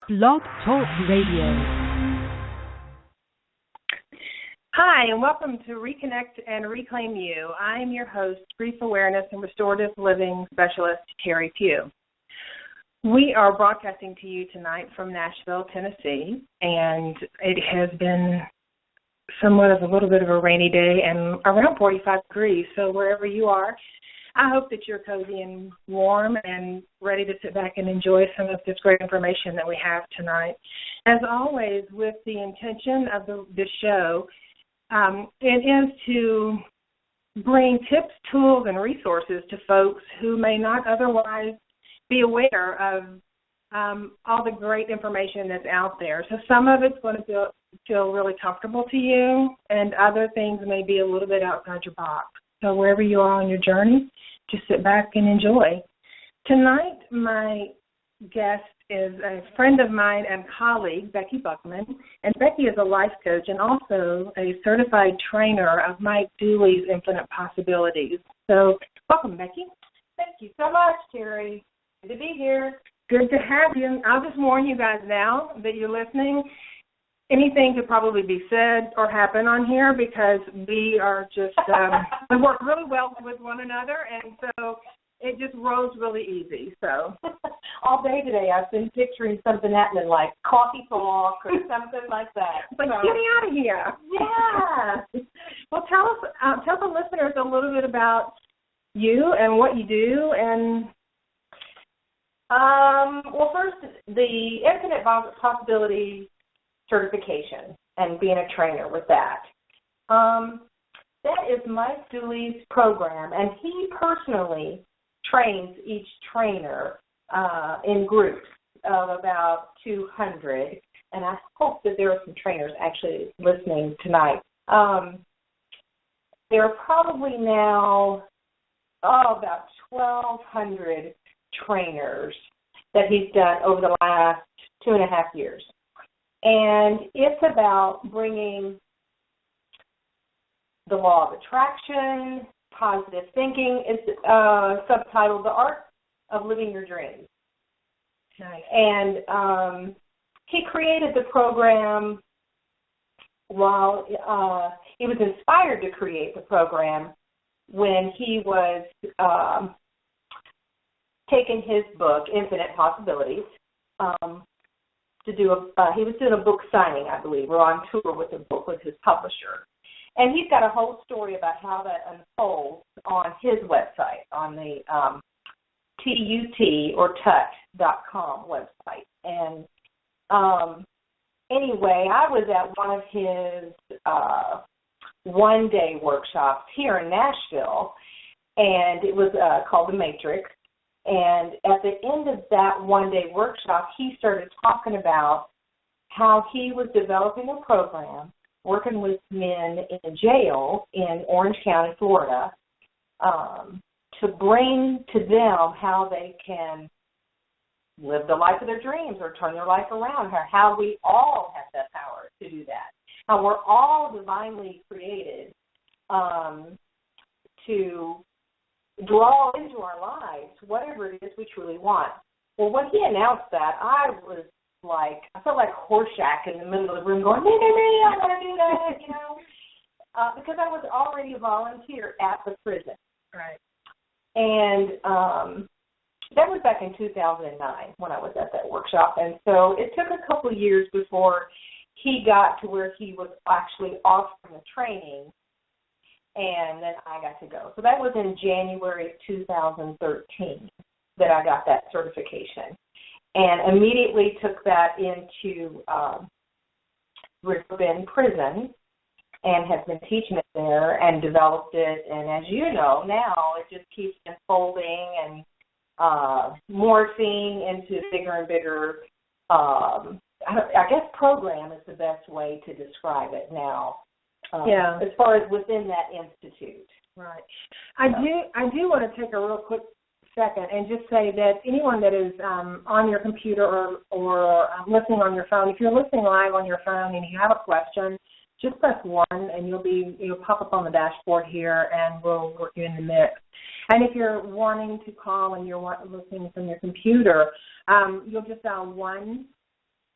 Blog Talk Radio. Hi, and welcome to Reconnect and Reclaim You. I am your host, Grief Awareness and Restorative Living Specialist, Teri Pugh. We are broadcasting to you tonight from Nashville, Tennessee, and it has been somewhat of a little bit of a rainy day and around 45 degrees, so wherever you are, I hope that you're cozy and warm and ready to sit back and enjoy some of this great information that we have tonight. As always, with the intention of this show, it is to bring tips, tools, and resources to folks who may not otherwise be aware of all the great information that's out there. So some of it's going to feel really comfortable to you, and other things may be a little bit outside your box. So wherever you are on your journey, just sit back and enjoy. Tonight, my guest is a friend of mine and colleague, Becky Buckman, and Becky is a life coach and also a certified trainer of Mike Dooley's Infinite Possibilities. So welcome, Becky. Thank you so much, Teri. Good to be here. Good to have you. I'll just warn you guys now that you're listening. Anything could probably be said or happen on here because we are just, we work really well with one another, and so it just rolls really easy. So all day today I've been picturing something happening like coffee talk or something like that. But get me out of here. Yeah. Well, tell the listeners a little bit about you and what you do. And well, first, the Infinite Possibility certification and being a trainer with that. That is Mike Dooley's program, and he personally trains each trainer in groups of about 200, and I hope that there are some trainers actually listening tonight. There are probably now about 1,200 trainers that he's done over the last 2.5 years. And it's about bringing the law of attraction, positive thinking. It's subtitled The Art of Living Your Dreams. Nice. And he created the program while he was inspired to create the program when he was taking his book, Infinite Possibilities, he was doing a book signing, I believe, or on tour with the book with his publisher. And he's got a whole story about how that unfolds on his website, on the TUT or TUT.com website. And anyway, I was at one of his one-day workshops here in Nashville, and it was called The Matrix. And at the end of that one-day workshop, he started talking about how he was developing a program, working with men in jail in Orange County, Florida, to bring to them how they can live the life of their dreams or turn their life around, how we all have that power to do that, how we're all divinely created to draw into our lives whatever it is we truly want. Well, when he announced that, I felt like Horshack in the middle of the room going, me, I want to do that, because I was already a volunteer at the prison. Right. And that was back in 2009 when I was at that workshop. And so it took a couple of years before he got to where he was actually offering the training, and then I got to go. So that was in January 2013 that I got that certification, and immediately took that into River Bend Prison and have been teaching it there and developed it. And as you know, now it just keeps unfolding and morphing into bigger and bigger, I guess program is the best way to describe it now. As far as within that institute. Right. I do want to take a real quick second and just say that anyone that is on your computer or listening on your phone, if you're listening live on your phone and you have a question, just press 1 and you'll pop up on the dashboard here and we'll work you in the mix. And if you're wanting to call and you're listening from your computer, you'll just dial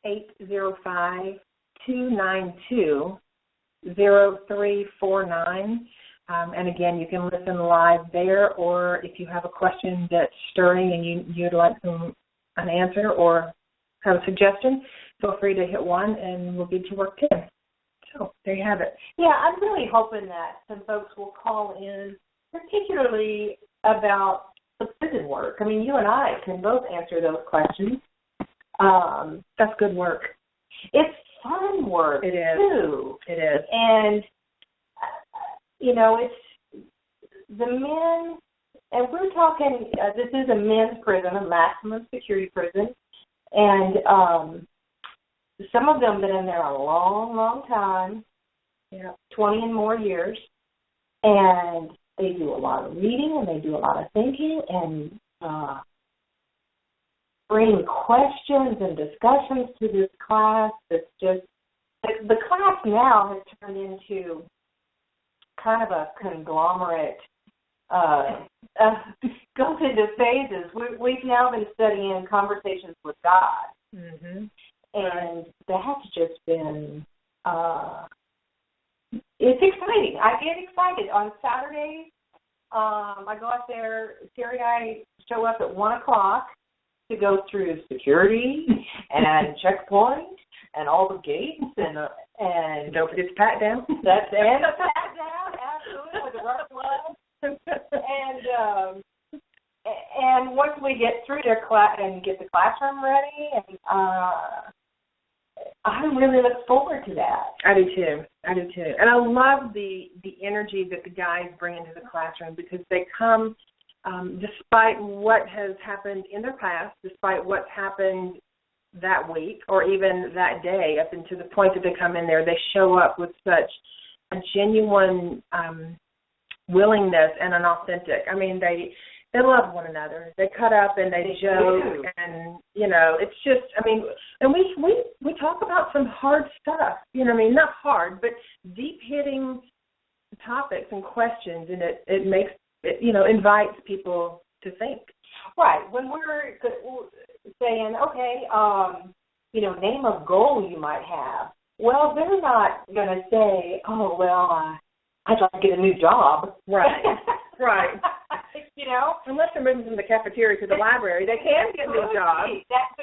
805-292-0349. And again, you can listen live there, or if you have a question that's stirring and you'd like an answer or have a suggestion, feel free to hit 1 and we'll get to work 10. So there you have it. Yeah, I'm really hoping that some folks will call in, particularly about the prison work. I mean, you and I can both answer those questions. That's good work. It's fun work, it is. Too. It is. And, it's the men, and we're talking, this is a men's prison, a maximum security prison, and some of them have been in there a long, long time, 20 and more years, and they do a lot of reading and they do a lot of thinking and bring questions and discussions to this class. It's just, the class now has turned into kind of a conglomerate, goes into phases. We've now been studying conversations with God. Mm-hmm. And that's just been, it's exciting. I get excited. On Saturdays, I go out there, Teri and I show up at 1 o'clock to go through security and checkpoint and all the gates and don't forget to pat down. That's and the pat down, absolutely, with the rough blood. And once we get through their class and get the classroom ready, and I really look forward to that. I do too. And I love the energy that the guys bring into the classroom, because they come despite what has happened in their past, despite what's happened that week or even that day, up until the point that they come in there, they show up with such a genuine willingness and an authentic. I mean, they love one another. They cut up and they joke, and it's just, I mean, and we talk about some hard stuff. Not hard, but deep hitting topics and questions, and it makes it, invites people to think. Right. When we're saying, okay, name a goal you might have. Well, they're not going to say, oh, well, I'd like to get a new job. Right. Right. Unless they're moving from the cafeteria to the library, they can get a new job. That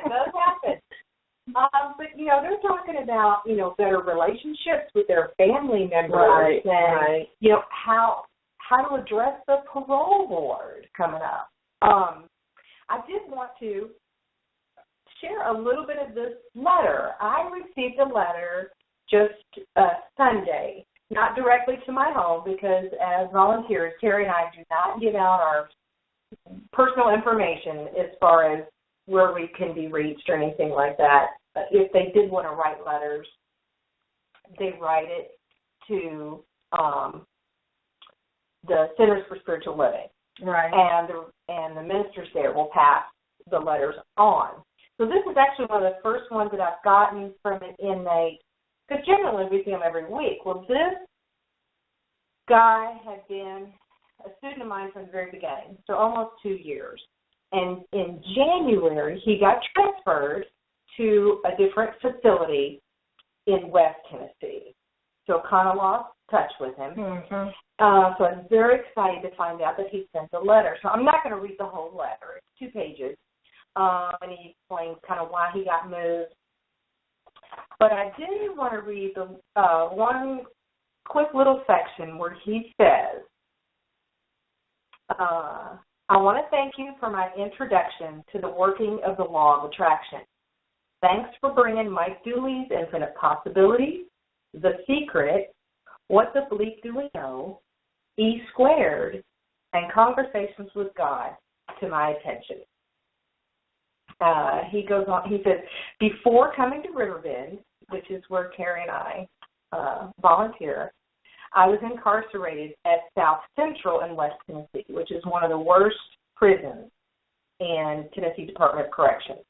does happen. But, they're talking about, better relationships with their family members. Right. And, how to address the parole board coming up. I did want to share a little bit of this letter. I received a letter just Sunday, not directly to my home, because as volunteers, Teri and I do not give out our personal information as far as where we can be reached or anything like that. But if they did want to write letters, they write it to the Centers for Spiritual Living. Right. And the ministers there will pass the letters on. So this is actually one of the first ones that I've gotten from an inmate, because generally we see them every week. Well, this guy had been a student of mine from the very beginning, so almost 2 years. And in January, he got transferred to a different facility in West Tennessee. So kind of lost touch with him. Mm-hmm. So I'm very excited to find out that he sent a letter. So I'm not going to read the whole letter. It's 2 pages. And he explains kind of why he got moved. But I did want to read the one quick little section where he says, I want to thank you for my introduction to the working of the law of attraction. Thanks for bringing Mike Dooley's Infinite Possibilities, The Secret, What the Bleep Do We Know, E Squared, and Conversations with God to my attention. He goes on, he says, before coming to Riverbend, which is where Teri and I volunteer, I was incarcerated at South Central in West Tennessee, which is one of the worst prisons in Tennessee Department of Corrections.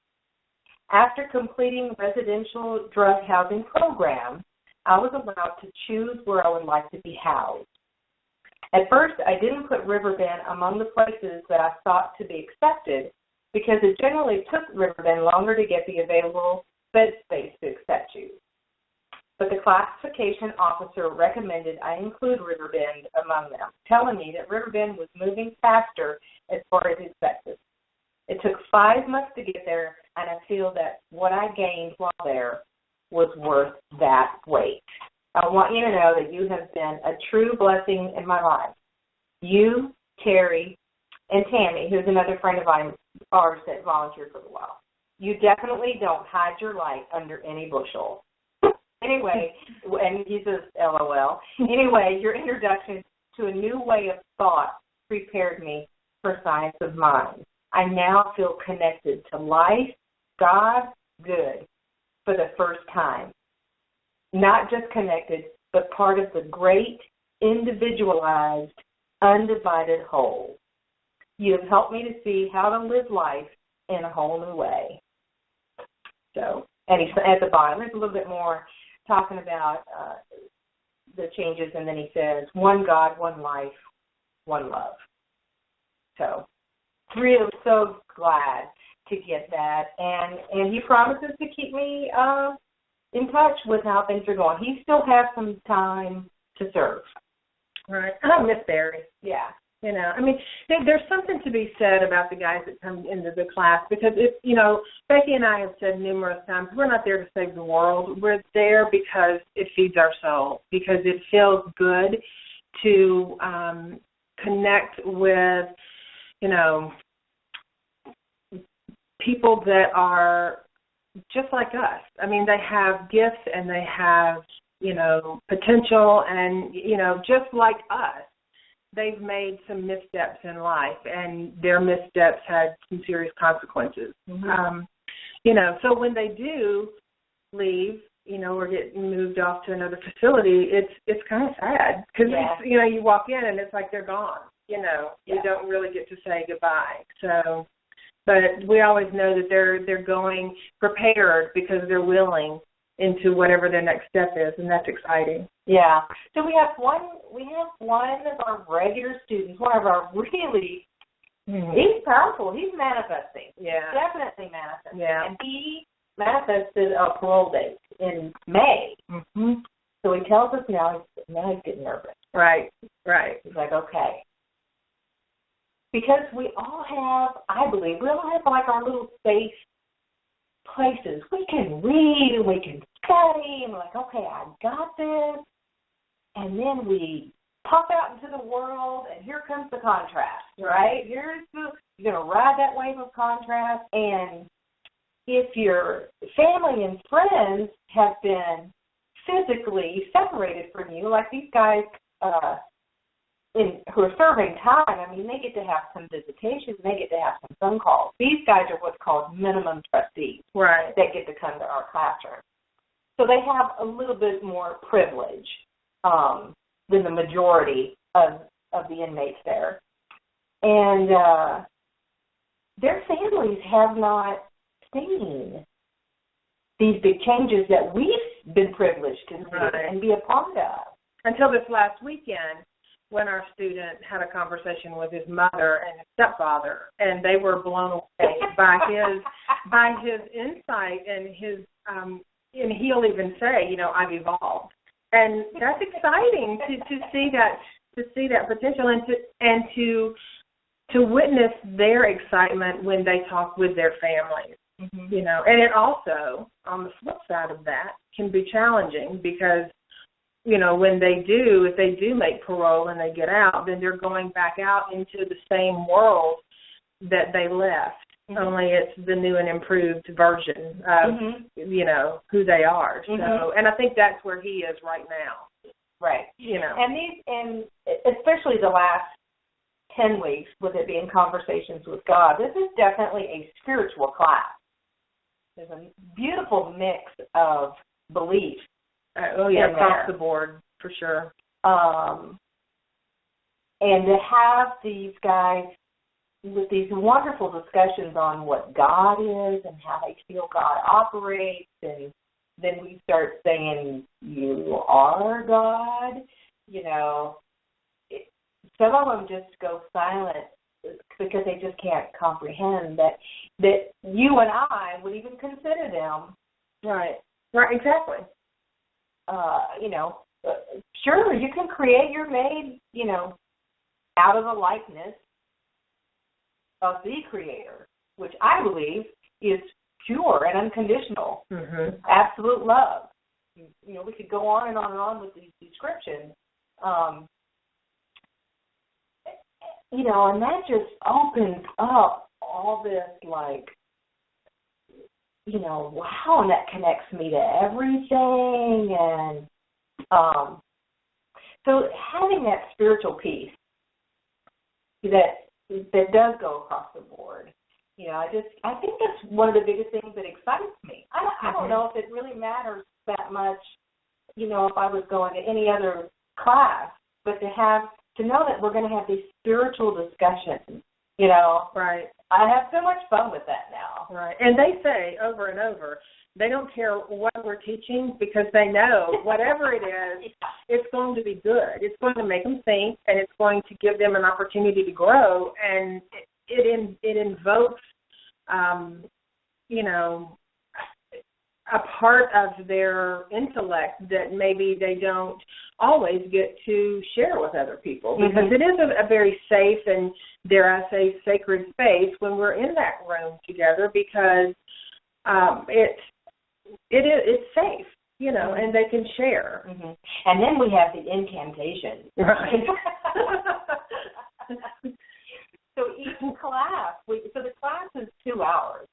After completing residential drug housing program, I was allowed to choose where I would like to be housed. At first, I didn't put Riverbend among the places that I thought to be accepted because it generally took Riverbend longer to get the available space to accept you. But the classification officer recommended I include Riverbend among them, telling me that Riverbend was moving faster as far as expected. It took 5 months to get there, and I feel that what I gained while there was worth that wait. I want you to know that you have been a true blessing in my life. You, Teri, and Tammy, who's another friend of ours that volunteered for a while. You definitely don't hide your light under any bushel. Anyway, and he says, LOL. Anyway, your introduction to a new way of thought prepared me for science of mind. I now feel connected to life, God, good, for the first time. Not just connected, but part of the great, individualized, undivided whole. You have helped me to see how to live life in a whole new way. So, and he's at the bottom, there's a little bit more talking about the changes, and then he says, one God, one life, one love. So, really so glad to get that, and he promises to keep me in touch with how things are going. He still has some time to serve. Right. I miss Barry. Yeah. You know, I mean, there's something to be said about the guys that come into the class because, Becky and I have said numerous times, we're not there to save the world. We're there because it feeds our soul, because it feels good to connect with, people that are just like us. I mean, they have gifts and they have, potential and, just like us. They've made some missteps in life, and their missteps had some serious consequences. Mm-hmm. So when they do leave, or get moved off to another facility, it's kind of sad because, you walk in and it's like they're gone. You don't really get to say goodbye. So, but we always know that they're going prepared because they're willing into whatever their next step is, and that's exciting. Yeah. So we have one of our regular students, one of our really, he's powerful. He's manifesting. Yeah. Definitely manifesting. Yeah. And he manifested a parole date in May. Mm-hmm. So he tells us now he's getting nervous. Right. He's like, okay. Because we all have, I believe, like our little safe places. We can read and we can study and we're like, okay, I got this. And then we pop out into the world and here comes the contrast, right? You're going to ride that wave of contrast. And if your family and friends have been physically separated from you, like these guys who are serving time, I mean, they get to have some visitations, they get to have some phone calls. These guys are what's called minimum trustees, right, that get to come to our classroom. So they have a little bit more privilege than the majority of the inmates there. And their families have not seen these big changes that we've been privileged to see and be a part of. Until this last weekend, when our student had a conversation with his mother and his stepfather, and they were blown away by his insight and his and he'll even say, I've evolved, and that's exciting to see that potential and to witness their excitement when they talk with their families, and it also on the flip side of that can be challenging because. When if they do make parole and they get out, then they're going back out into the same world that they left. Mm-hmm. Only it's the new and improved version of, who they are. So, and I think that's where he is right now. Right. And especially the last 10 weeks, with it being conversations with God, this is definitely a spiritual class. There's a beautiful mix of beliefs. Across the board, for sure. And to have these guys with these wonderful discussions on what God is and how they feel God operates, and then we start saying, you are God, some of them just go silent because they just can't comprehend that you and I would even consider them Right. Right, exactly. Sure, you can create your maid, out of the likeness of the Creator, which I believe is pure and unconditional, absolute love. We could go on and on and on with these descriptions. And that just opens up all this, wow, and that connects me to everything. And so having that spiritual piece that does go across the board, I think that's one of the biggest things that excites me. I don't know if it really matters that much, if I was going to any other class, but to know that we're going to have these spiritual discussions, Right. I have so much fun with that now. Right. And they say over and over, they don't care what we're teaching because they know whatever it is, it's going to be good. It's going to make them think, and it's going to give them an opportunity to grow, and it invokes, a part of their intellect that maybe they don't always get to share with other people, because it is a very safe and, dare I say, sacred space when we're in that room together, because it's safe, and they can share. And then we have the incantation. Right. So each class, so the class is 2 hours,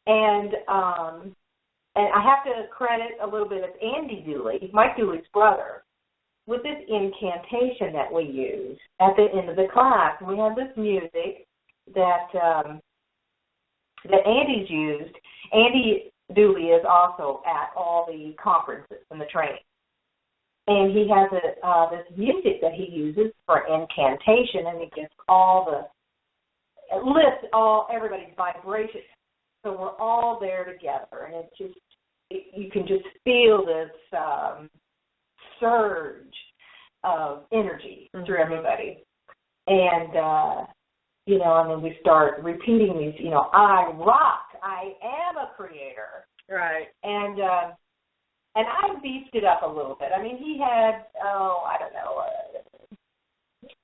and I have to credit a little bit of Andy Dooley, Mike Dooley's brother, with this incantation that we use at the end of the class. We have this music that Andy's used. Andy Dooley is also at all the conferences and the training. And he has this music that he uses for incantation, and it gets it lifts everybody's vibration. So we're all there together, and you can just feel this surge of energy through everybody. And, and then we start repeating these, I rock, I am a creator. Right. And I beefed it up a little bit. I mean, he had,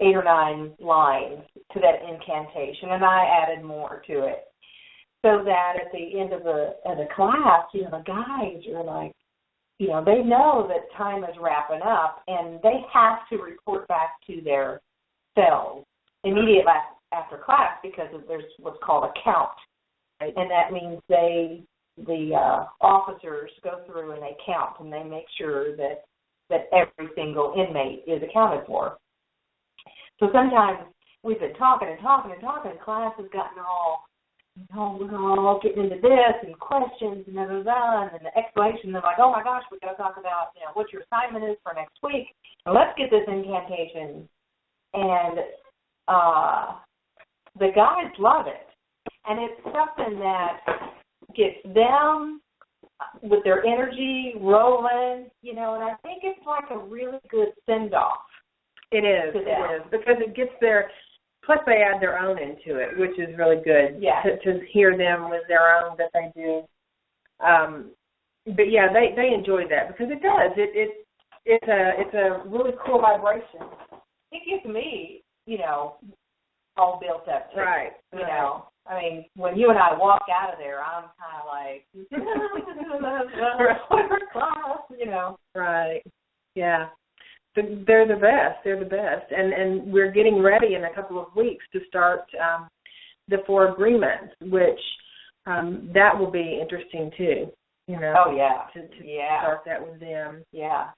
8 or 9 lines to that incantation, and I added more to it. So that at the end of the class, the guys are like, they know that time is wrapping up, and they have to report back to their cells immediately after class, because there's what's called a count. Right? And that means the officers go through and they count, and they make sure that every single inmate is accounted for. So sometimes we've been talking, and class has gotten all, we're all getting into this and questions and and the explanation. They're like, oh my gosh, we got to talk about what your assignment is for next week. And let's get this incantation. And the guys love it, and it's something that gets them with their energy rolling, and I think it's like a really good send off. It is, because it gets their. Plus, they add their own into it, which is really good to hear them with their own that they do. But yeah, they enjoy that because it does. It's a really cool vibration. It gets me, all built up too. Right. I mean, when you and I walk out of there, I'm kind of like, Right. Yeah. They're the best. They're the best. And we're getting ready in a couple of weeks to start the 4 agreements, which that will be interesting too. Oh, yeah. To start that with them. Yeah.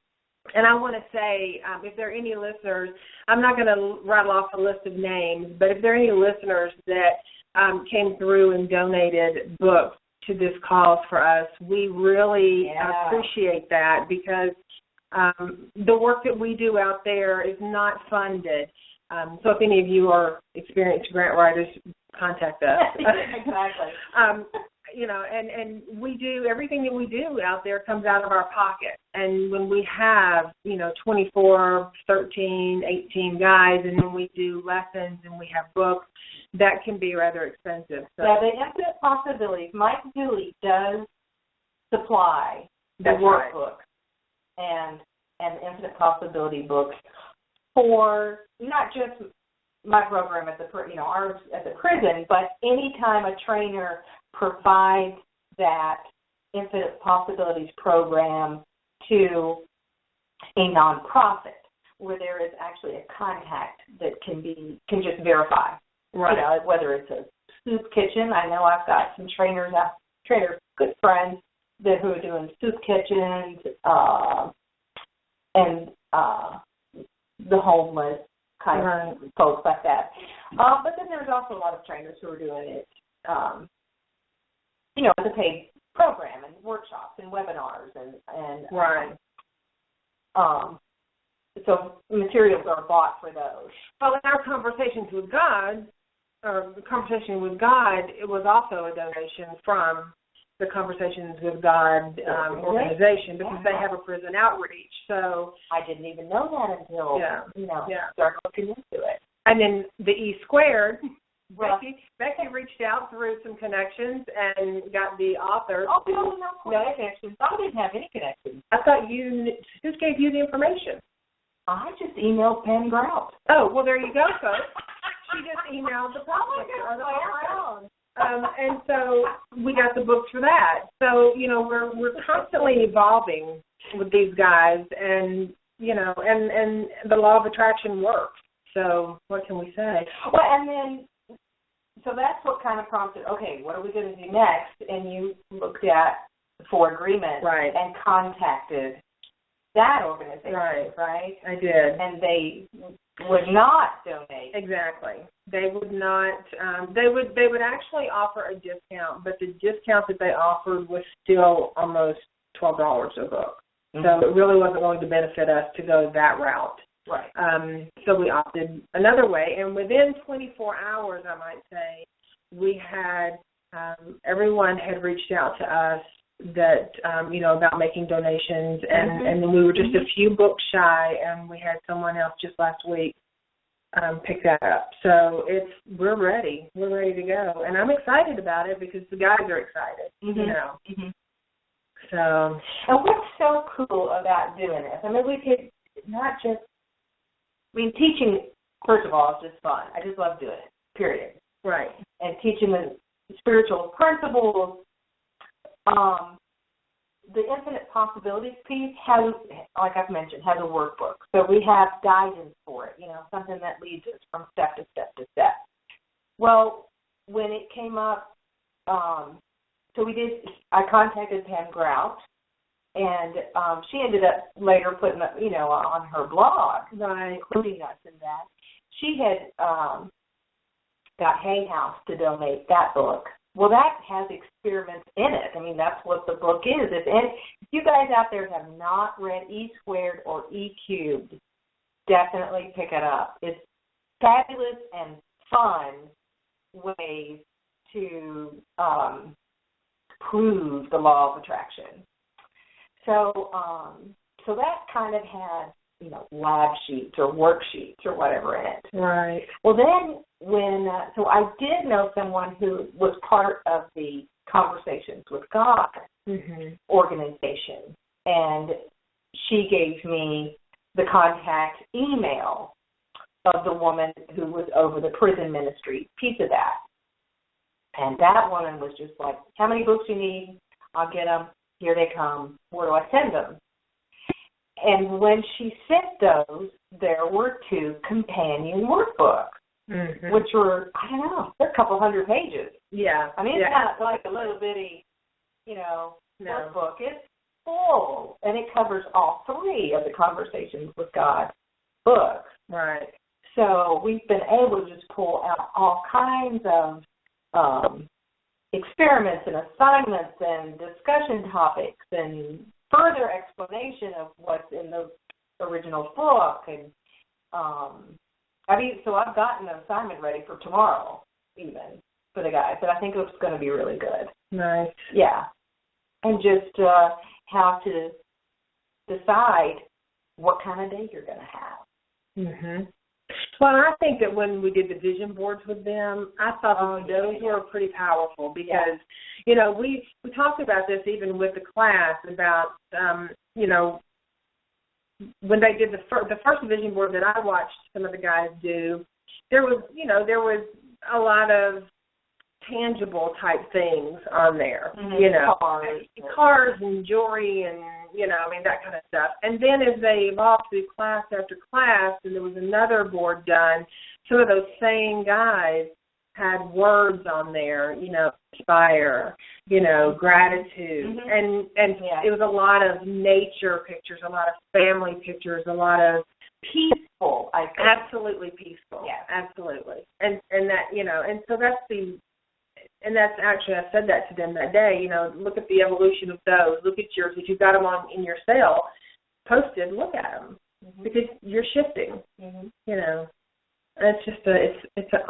And I want to say, if there are any listeners, I'm not going to rattle off a list of names, but if there are any listeners that came through and donated books to this cause for us, we really appreciate that, because the work that we do out there is not funded. So if any of you are experienced grant writers, contact us. Exactly. And we do, everything that we do out there comes out of our pocket. And when we have, 24, 13, 18 guys, and when we do lessons and we have books, that can be rather expensive. So. Yeah, the infinite possibilities. Mike Dooley does supply the That's workbook and infinite possibility books for not just my program at ours at the prison, but anytime a trainer provides that infinite possibilities program to a nonprofit where there is actually a contact that can just verify. Right. You know, whether it's a soup kitchen. I know I've got some trainers, good friends who are doing soup kitchens and the homeless kind of folks like that. But then there's also a lot of trainers who are doing it, as a paid program and workshops and webinars and so materials are bought for those. Well, in our conversations with God, it was also a donation from the Conversations with God organization because they have a prison outreach. So I didn't even know that until started looking into it. And then the E Squared. Becky reached out through some connections and got the author. Oh, no connections. I didn't have any connections. I thought who gave you the information? I just emailed Pam Grout. Oh, well, there you go, folks. She just emailed the public. And so we got the books for that. So, we're constantly evolving with these guys and the law of attraction works. So what can we say? Well, and then, so that's what kind of prompted, okay, what are we going to do next? And you looked at the 4 agreements and contacted that organization, right? I did. And they would not donate. Exactly. They would not. They would actually offer a discount, but the discount that they offered was still almost $12 a book. Mm-hmm. So it really wasn't going to benefit us to go that route. Right. So we opted another way, and within 24 hours, I might say, we had everyone had reached out to us that about making donations, and we were just a few books shy, and we had someone else just last week pick that up. So we're ready to go, and I'm excited about it because the guys are excited. Mm-hmm. So, and what's so cool about doing this? I mean, we could not just. Teaching, first of all, is just fun. I just love doing it, period. Right. And teaching the spiritual principles. The infinite possibilities piece has, like I've mentioned, has a workbook. So we have guidance for it, something that leads us from step to step to step. Well, when it came up, I contacted Pam Grout, and she ended up later putting, on her blog, including us in that. She had got Hay House to donate that book. Well, that has experiments in it. I mean, that's what the book is. If you guys out there have not read E Squared or E Cubed, definitely pick it up. It's fabulous and fun ways to prove the law of attraction. So that kind of had, lab sheets or worksheets or whatever in it. Right. Well, then so I did know someone who was part of the Conversations with God organization, and she gave me the contact email of the woman who was over the prison ministry piece of that. And that woman was just like, how many books you need? I'll get them. Here they come. Where do I send them? And when she sent those, there were 2 companion workbooks, which were, I don't know, they're a couple hundred pages. Yeah. I mean, it's not like a little bitty, workbook. It's full, and it covers all 3 of the Conversations with God books. Right. So we've been able to just pull out all kinds of experiments and assignments and discussion topics and further explanation of what's in the original book. And so I've gotten an assignment ready for tomorrow, even, for the guys. But I think it's going to be really good. Nice. Yeah. And just how to decide what kind of day you're going to have. Well, I think that when we did the vision boards with them, I thought those were pretty powerful because, you know, we talked about this even with the class about, you know, when they did the first vision board that I watched some of the guys do, there was a lot of tangible type things on there, you know, cars and jewelry and, you know, I mean, that kind of stuff. And then as they evolved through class after class and there was another board done, some of those same guys had words on there, you know, inspire, you know, gratitude. And it was a lot of nature pictures, a lot of family pictures, a lot of peaceful, I think. Absolutely peaceful. Yeah. Absolutely. And that, you know, and so that's actually, I said that to them that day, you know, look at the evolution of those, look at yours, if you've got them on in your cell, posted, look at them, because you're shifting, you know, and it's just it's an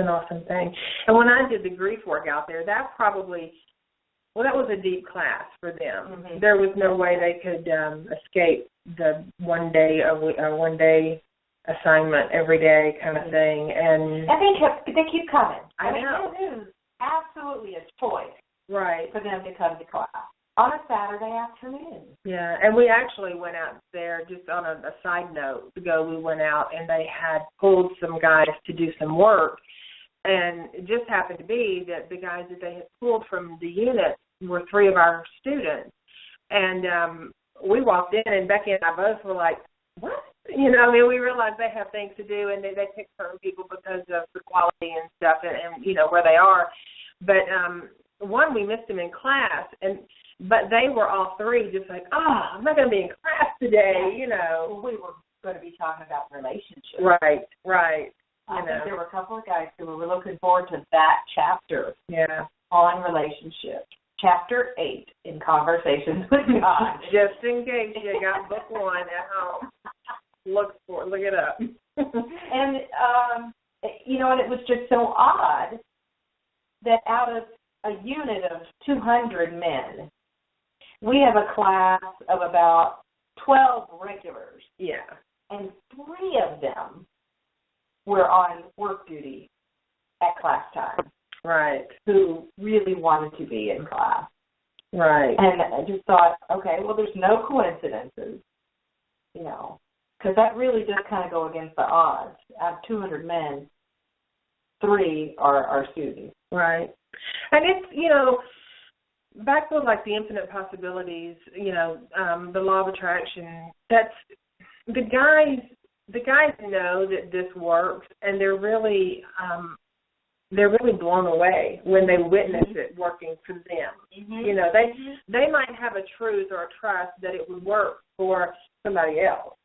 awesome thing. And when I did the grief work out there, that was a deep class for them. There was no way they could escape the one day assignment every day kind of thing, and they keep coming. I mean, it is absolutely a choice, right, for them to come to class on a Saturday afternoon. Yeah, and we actually went out there just on a side note. We went out and they had pulled some guys to do some work, and it just happened to be that the guys that they had pulled from the unit were 3 of our students, and we walked in and Becky and I both were like, what? You know, I mean, we realize they have things to do, and they pick certain people because of the quality and stuff, and you know where they are. But one, we missed them in class, but they were all 3 just like, I'm not going to be in class today. You know, we were going to be talking about relationships. Right. I think there were a couple of guys who were looking forward to that chapter. Yeah. On relationships. Chapter 8 in Conversations with God. Just in case you got book 1 at home. Look it up. And, you know, and it was just so odd that out of a unit of 200 men, we have a class of about 12 regulars. Yeah. And 3 of them were on work duty at class time. Right. Who really wanted to be in class. Right. And I just thought, okay, well, there's no coincidences, you know, because that really does kind of go against the odds. Out of 200 men, 3 are students. Right. And it's, you know, back to like the infinite possibilities, you know, the law of attraction, that's, the guys know that this works, and they're really blown away when they witness it working for them. You know, they might have a truth or a trust that it would work for somebody else.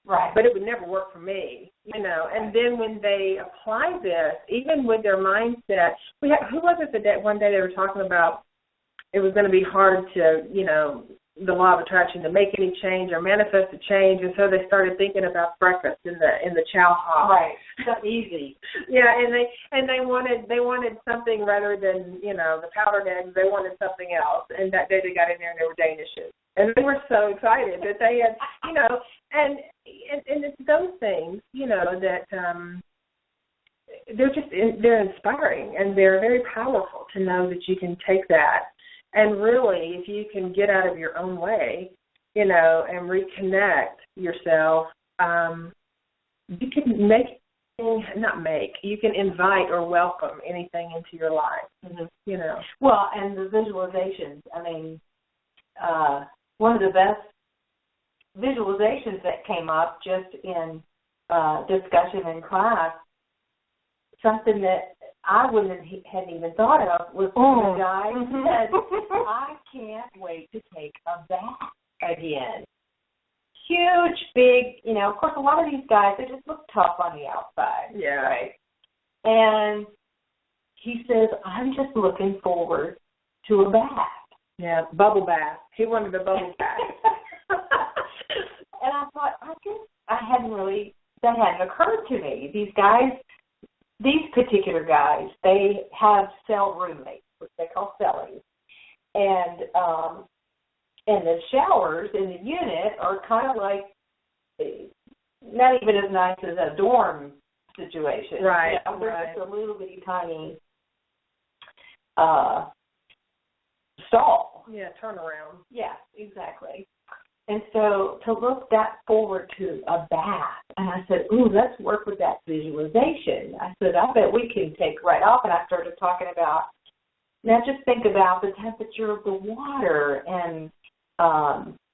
Right. But it would never work for me, you know. And then when they apply this, even with their mindset, who was it that one day they were talking about it was going to be hard to, you know, the law of attraction, to make any change or manifest a change, and so they started thinking about breakfast in the chow hall. Right, so easy. Yeah, and they wanted something rather than, you know, the powdered eggs. They wanted something else, and that day they got in there and they were Danishes, and they were so excited that they had, you know, and it's those things, you know, that they're inspiring, and they're very powerful to know that you can take that. And really, if you can get out of your own way, you know, and reconnect yourself, you can you can invite or welcome anything into your life, you know. Well, and the visualizations, I mean, one of the best visualizations that came up just in discussion in class, something that I hadn't even thought of, was the guy who said, I can't wait to take a bath again. Huge, big, you know, of course, a lot of these guys, they just look tough on the outside. Yeah. Right? And he says, I'm just looking forward to a bath. Yeah, bubble bath. He wanted a bubble bath. And I thought, that hadn't occurred to me. These guys, these particular guys, they have cell roommates, which they call cellies. And the showers in the unit are kind of like not even as nice as a dorm situation. Right. You know, we're just a little bitty tiny stall. Yeah, turnaround. Yeah, exactly. And so to look that forward to a bath, and I said, ooh, let's work with that visualization. I said, I bet we can take right off. And I started talking about, now just think about the temperature of the water and,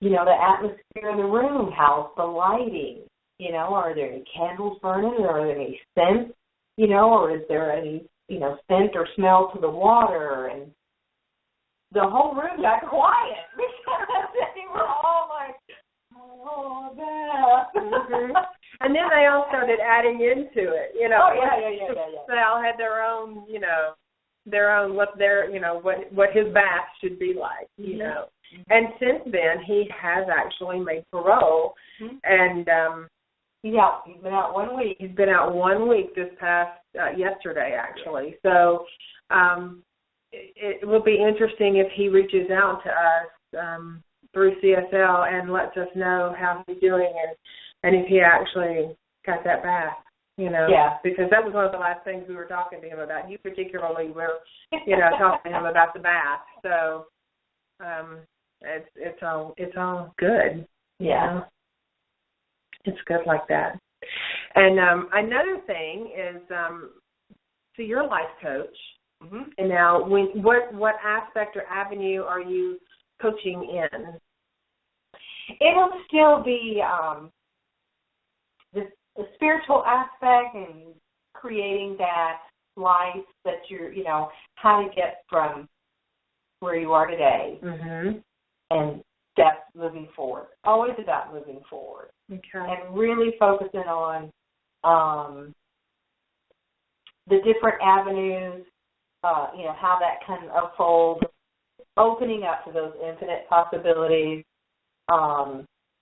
you know, the atmosphere in the room. How's the lighting? You know, are there any candles burning? Or are there any scents? You know, or is there any, you know, scent or smell to the water? And the whole room got quiet because they were all like, oh, bath. Mm-hmm. And then they all started adding into it, you know. Oh, yeah. They all had their own, you know, what their, you know, what his bath should be like, you know. And since then, he has actually made parole, and he's been out 1 week. He's been out 1 week this past yesterday, actually. So it will be interesting if he reaches out to us through CSL and lets us know how he's doing and if he actually got that bath. You know, because that was one of the last things we were talking to him about. You particularly were, you know, talking to him about the bath. So it's all good. Yeah, you know? It's good like that. And another thing is, so you're a life coach, and now what aspect or avenue are you coaching in? It'll still be the spiritual aspect and creating that life that you're, you know, how to get from where you are today and steps moving forward. Always about moving forward. Okay. And really focusing on the different avenues, you know, how that can unfold, opening up to those infinite possibilities,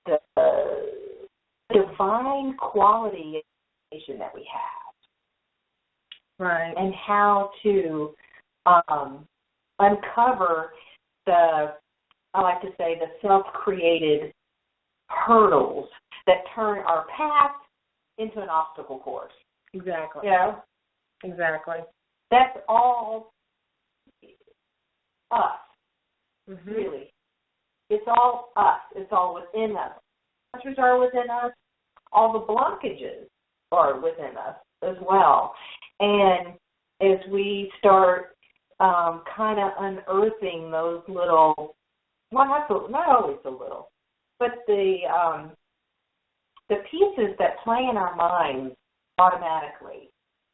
the divine quality that we have. Right. And how to uncover I like to say, the self-created hurdles that turn our path into an obstacle course. Exactly. You know? Exactly. That's all us, really. It's all us. It's all within us. Answers are within us. All the blockages are within us as well. And as we start kind of unearthing those little, well, not always a little, but the pieces that play in our minds automatically,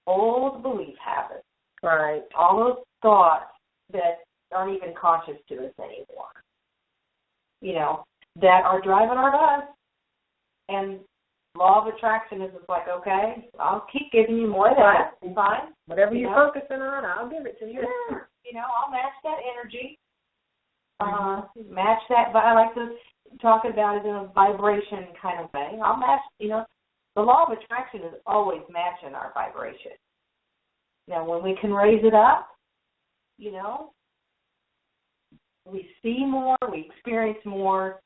old belief habits, right? All those thoughts that aren't even conscious to us anymore, you know, that are driving our bus. And law of attraction is just like, okay, I'll keep giving you more of that. Fine. Whatever you're focusing on, I'll give it to you. Yeah. You know, I'll match that energy. Match that. But I like to talk about it in a vibration kind of way. I'll match, you know, the law of attraction is always matching our vibration. Now, when we can raise it up, you know, we see more, we experience more,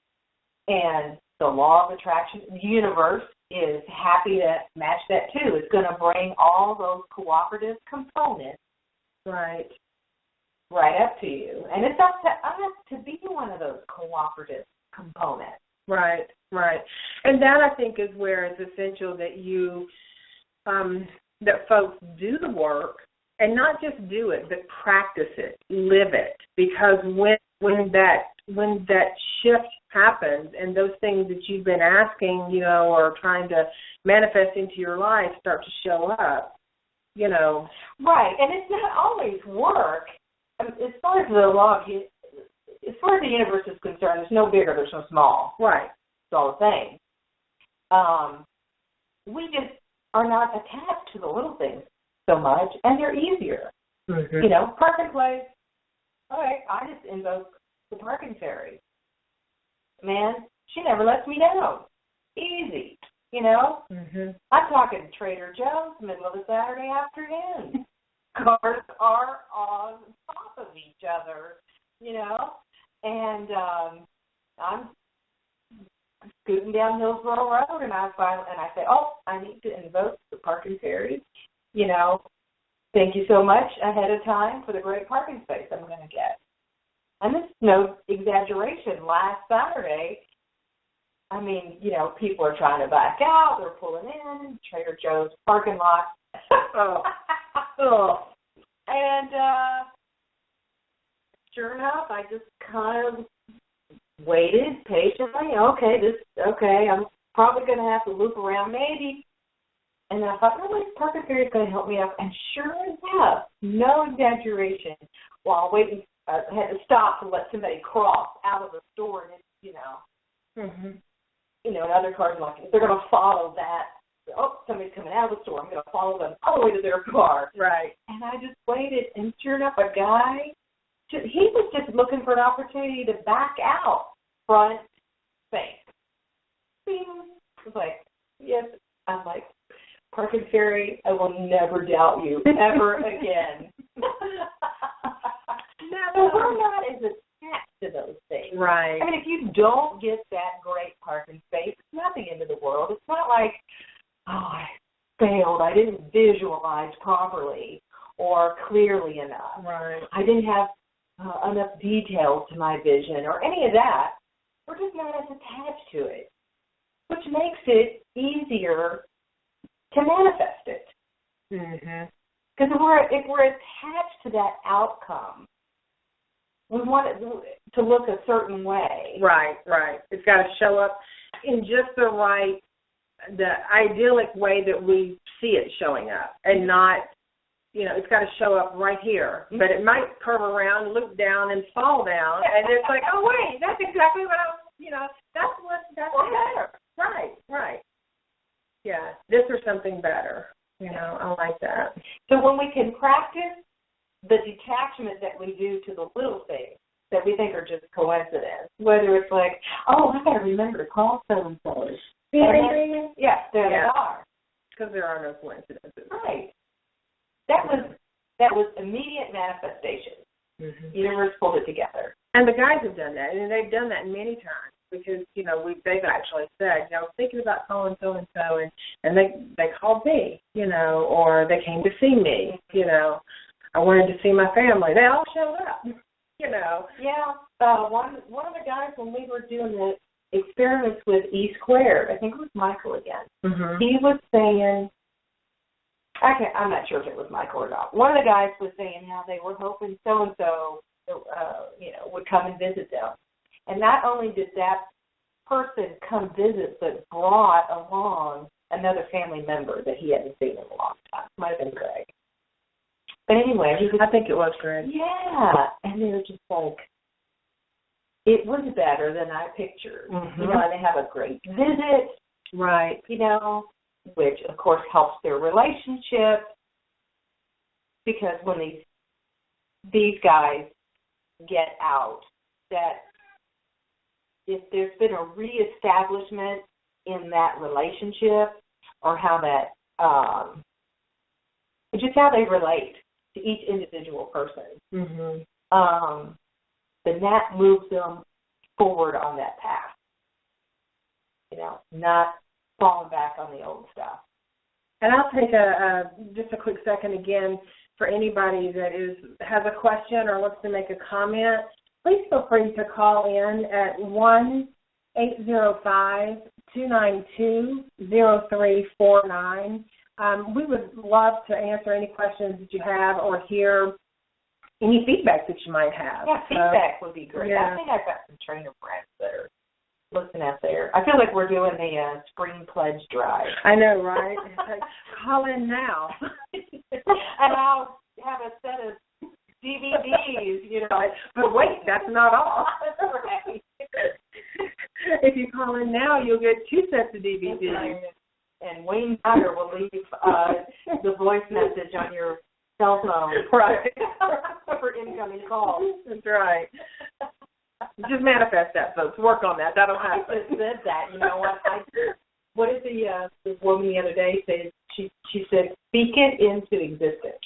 and the law of attraction, the universe is happy to match that too. It's going to bring all those cooperative components right up to you. And it's up to us to be one of those cooperative components. Right. And that, I think, is where it's essential that you, that folks do the work and not just do it, but practice it, live it. Because when that shift happens and those things that you've been asking, you know, or trying to manifest into your life start to show up, you know. Right, and it's not always work. As far as the universe is concerned, there's no bigger, there's no small. Right. It's all the same. We just are not attached to the little things so much, and they're easier. You know, parking place. All right, I just invoke the parking fairy. Man, she never lets me down. Easy, you know? I'm talking Trader Joe's middle of a Saturday afternoon. Cars are on top of each other, you know? And I'm scooting down Hillsborough Road, and I say, oh, I need to invoke the parking fairies. You know, thank you so much ahead of time for the great parking space I'm going to get. And this is no exaggeration. Last Saturday, I mean, you know, people are trying to back out. They're pulling in, Trader Joe's parking lot. And sure enough, I just kind of waited patiently. Okay, I'm probably going to have to loop around maybe. And I thought, no, this parking fairy is going to help me out. And sure enough, no exaggeration, while waiting, I had to stop to let somebody cross out of the store. And, you know, and other cars are like, they're going to follow that. Oh, somebody's coming out of the store. I'm going to follow them all the way to their car. Right. And I just waited, and sure enough, a guy, he was just looking for an opportunity to back out front space. Bing. I was like, yes. I'm like, parking fairy, I will never doubt you ever again. So we're not as attached to those things. Right. I mean, if you don't get that great parking space, it's nothing into the world. It's not like, oh, I failed. I didn't visualize properly or clearly enough. Right. I didn't have enough details to my vision or any of that. We're just not as attached to it, which makes it easier to manifest it. Because if we're attached to that outcome, we want it to look a certain way. Right. It's got to show up in just the idyllic way that we see it showing up, and not, you know, it's got to show up right here. But it might curve around, loop down, and fall down, and it's like, oh wait, that's exactly what that's better. Right. Yeah, this or something better. You know, I like that. So when we can practice the detachment that we do to the little things that we think are just coincidence, whether it's like, oh, I got to remember to call so-and-so. Yeah, there they are. Because there are no coincidences. Right. That was immediate manifestation. Universe pulled it together. And the guys have done that, and they've done that many times. Because, you know, they've actually said, you know, thinking about calling so-and-so, and they called me, you know, or they came to see me, you know. I wanted to see my family. They all showed up, you know. Yeah. One of the guys, when we were doing the experiments with E squared, I think it was Michael again, he was saying, I'm not sure if it was Michael or not. One of the guys was saying how they were hoping so-and-so, you know, would come and visit them. And not only did that person come visit, but brought along another family member that he hadn't seen in a long time. Might have been Greg. But anyway, I think it was Greg. Yeah. And they were just like, it was better than I pictured. You know, and they have a great visit. Right. You know, which, of course, helps their relationship. Because when these guys get out, that if there's been a reestablishment in that relationship, or how that, just how they relate to each individual person, then that moves them forward on that path. You know, not falling back on the old stuff. And I'll take just a quick second again for anybody that has a question or wants to make a comment. Please feel free to call in at 1-805-292-0349. We would love to answer any questions that you have or hear any feedback that you might have. Yeah, feedback would be great. Yeah. I think I've got some trainer friends that are listening out there. I feel like we're doing the spring pledge drive. I know, right? It's like, call in now. And I'll have a set of DVDs, you know. But wait, that's not all. Right. If you call in now, you'll get 2 sets of DVDs. Right. And Wayne Dyer will leave the voice message on your cell phone. Right. For incoming calls. That's right. Just manifest that, folks. Work on that. That'll happen. I just said that. You know what? What did the woman the other day say? She said, speak it into existence.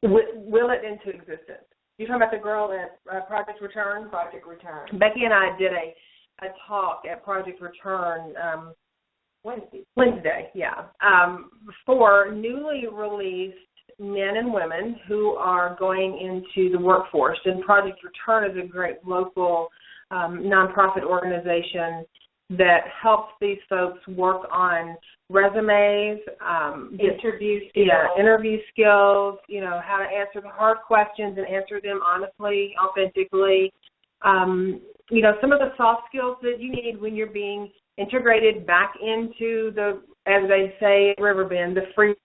Will it into existence. You're talking about the girl at Project Return? Project Return. Becky and I did a talk at Project Return Wednesday, yeah, for newly released men and women who are going into the workforce. And Project Return is a great local nonprofit organization that helps these folks work on resumes, interview skills, how to answer the hard questions and answer them honestly, authentically. Some of the soft skills that you need when you're being integrated back into the, as they say at Riverbend, the free.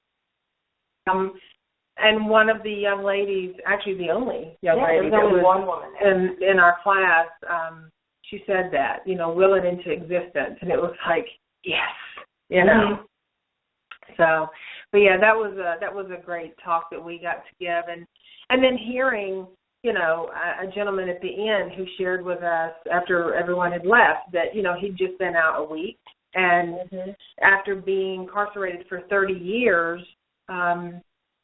And one of the young ladies, actually the only young lady that only was one woman in our class, she said that, will it into existence. And it was like, yes, Mm-hmm. So, but yeah, that was a great talk that we got to give. And then hearing, a gentleman at the end who shared with us after everyone had left that, he'd just been out a week. And after being incarcerated for 30 years,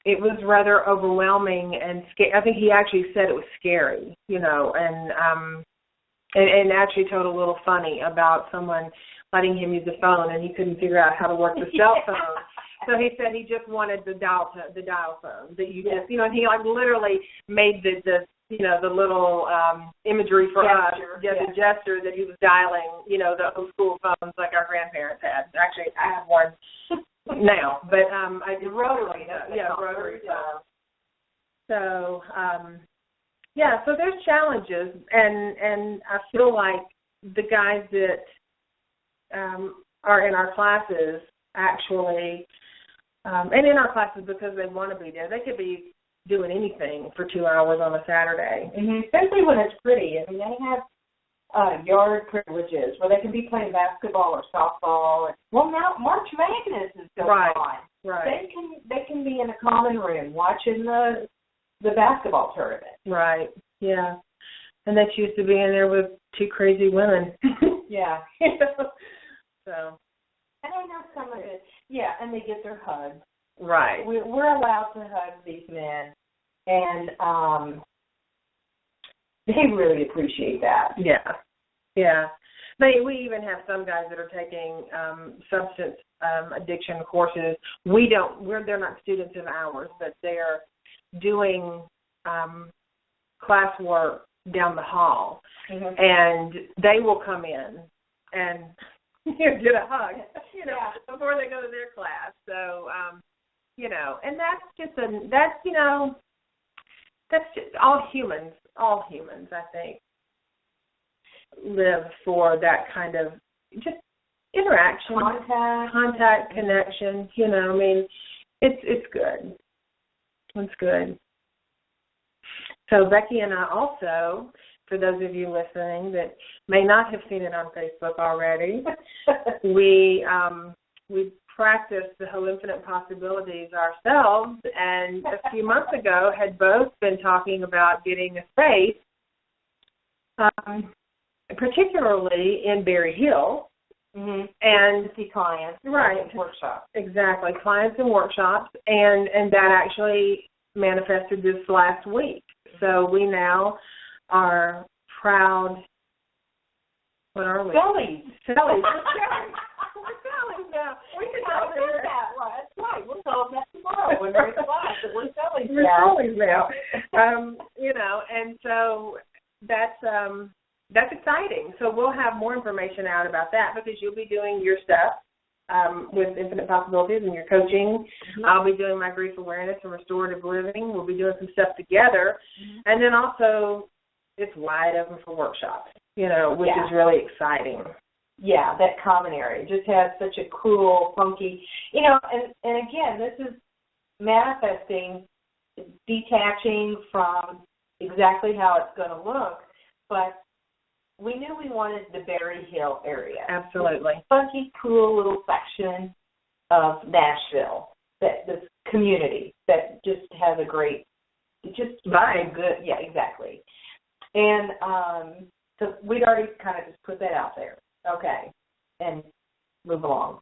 it was rather overwhelming and scary. I think he actually said it was scary, and actually told a little funny about someone letting him use the phone and he couldn't figure out how to work the cell phone. So he said he just wanted the dial phone that you just, and he literally made the little imagery for gesture, us, the gesture that he was dialing, the old school phones like our grandparents had. Actually, I have one now, but I did rotary. Rotary. So, so there's challenges, and I feel like the guys that are in our classes actually, and in our classes because they want to be there, they could be doing anything for 2 hours on a Saturday. Mm-hmm. Especially when it's pretty. I mean, they have yard privileges where they can be playing basketball or softball. Well, now March Madness is going on. Right. They can be in a common room watching the basketball tournament. Right. Yeah. And that's used to being there with two crazy women. Yeah. So. And I know some of it. Yeah, and they get their hugs. Right. We're allowed to hug these men, and they really appreciate that. Yeah. Yeah. We even have some guys that are taking substance addiction courses. They're not students of ours, but they're doing classwork down the hall, and they will come in and get a hug, before they go to their class. So, and that's just all humans, I think, live for that kind of just interaction, contact, connection. I mean, it's good. It's good. So Becky and I also, for those of you listening that may not have seen it on Facebook already, we practiced the whole infinite possibilities ourselves, and a few months ago had both been talking about getting a space, particularly in Berry Hill, and to see clients, right, workshops, exactly, clients and workshops, and that actually manifested this last week. So we now are proud. What are we? Sellies. We're sellies now. We can all do that. Well, that's right. We'll tell them that tomorrow when we're in class that we're sellies now. We're sellies now. And so that's exciting. So we'll have more information out about that because you'll be doing your stuff with Infinite Possibilities and your coaching. I'll be doing my grief awareness and restorative living. We'll be doing some stuff together. And then also it's wide open for workshops, which is really exciting. Yeah, that common area just has such a cool, funky, and again, this is manifesting, detaching from exactly how it's going to look, but we knew we wanted the Berry Hill area. Absolutely. Funky, cool little section of Nashville, this community that just has a great, vibe. Good, yeah, exactly. And so we'd already kind of just put that out there. Okay, and move along.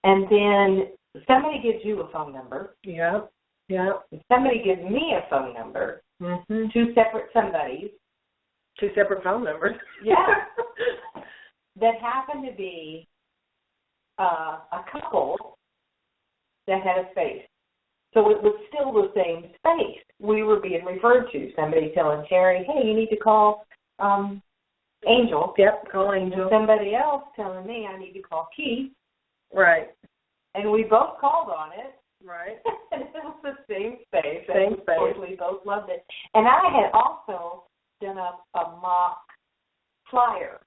And then somebody gives you a phone number. Yeah. Somebody gives me a phone number. Two separate somebodies. Two separate phone numbers. Yeah. happened to be a couple that had a space. So it was still the same space. We were being referred to. Somebody telling Terry, hey, you need to call Angel. Yep, call Angel. Somebody else telling me I need to call Keith. Right. And we both called on it. Right. And it was the same space. Same Of space. course, we both loved it. And I had also done a mock flyer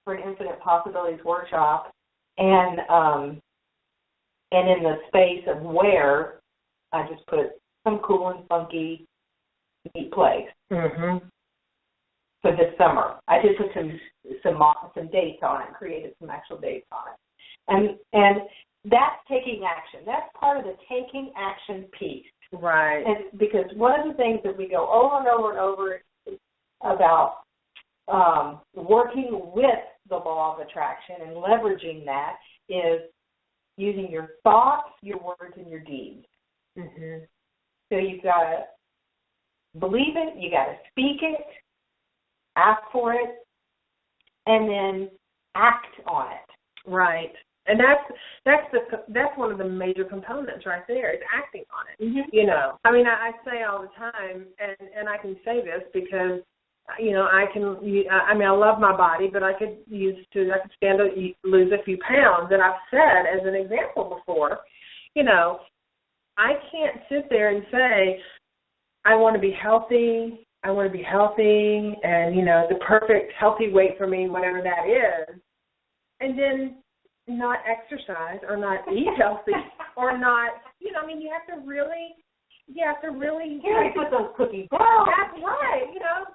for an Infinite Possibilities workshop, and in the space of where, I just put some cool and funky neat place for this summer. I did put some dates on it, created some actual dates on it, and that's taking action. That's part of the taking action piece. Right. And because one of the things that we go over and over and over about working with the law of attraction and leveraging that is using your thoughts, your words, and your deeds. So you've got to believe it, you got to speak it, ask for it, and then act on it. Right. And that's one of the major components right there is acting on it. You know, I mean, I say all the time, and I can say this because, you know, I love my body, but I could stand to lose a few pounds. And I've said as an example before, you know, I can't sit there and say, I want to be healthy, and, you know, the perfect healthy weight for me, whatever that is, and then not exercise or not eat healthy or not, you know, I mean, you have to really put those cookies down. That's right, you know,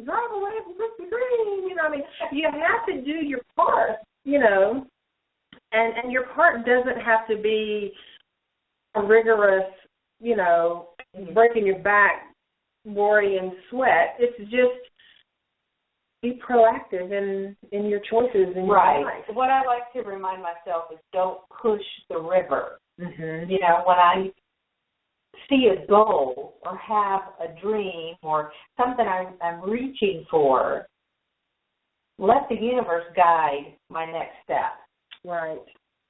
drive away from Krispy Kreme, you know, I mean, you have to do your part, you know, and your part doesn't have to be a rigorous, you know, breaking your back, worry and sweat. It's just be proactive in your choices in your life. What I like to remind myself is don't push the river. You know, when I see a goal or have a dream or something I'm reaching for, let the universe guide my next step. Right.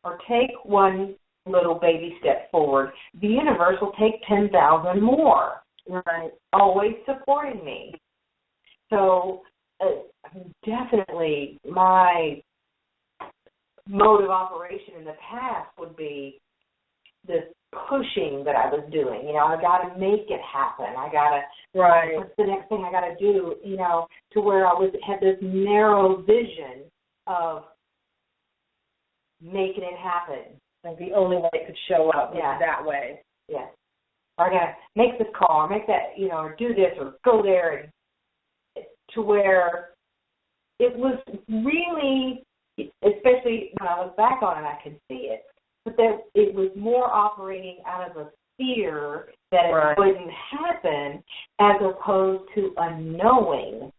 Or take one little baby step forward. The universe will take 10,000 more. Right. Always supporting me. So definitely my mode of operation in the past would be this pushing that I was doing. You know, I got to make it happen. I got to, what's the next thing I got to do, you know, to where I had this narrow vision of making it happen. Like the only way it could show up was that way. Yeah. Or I got to make this call or make that, you know, or do this or go there, and to where it was really, especially when I was back on it, I could see it, but that it was more operating out of a fear that it wouldn't happen as opposed to a knowing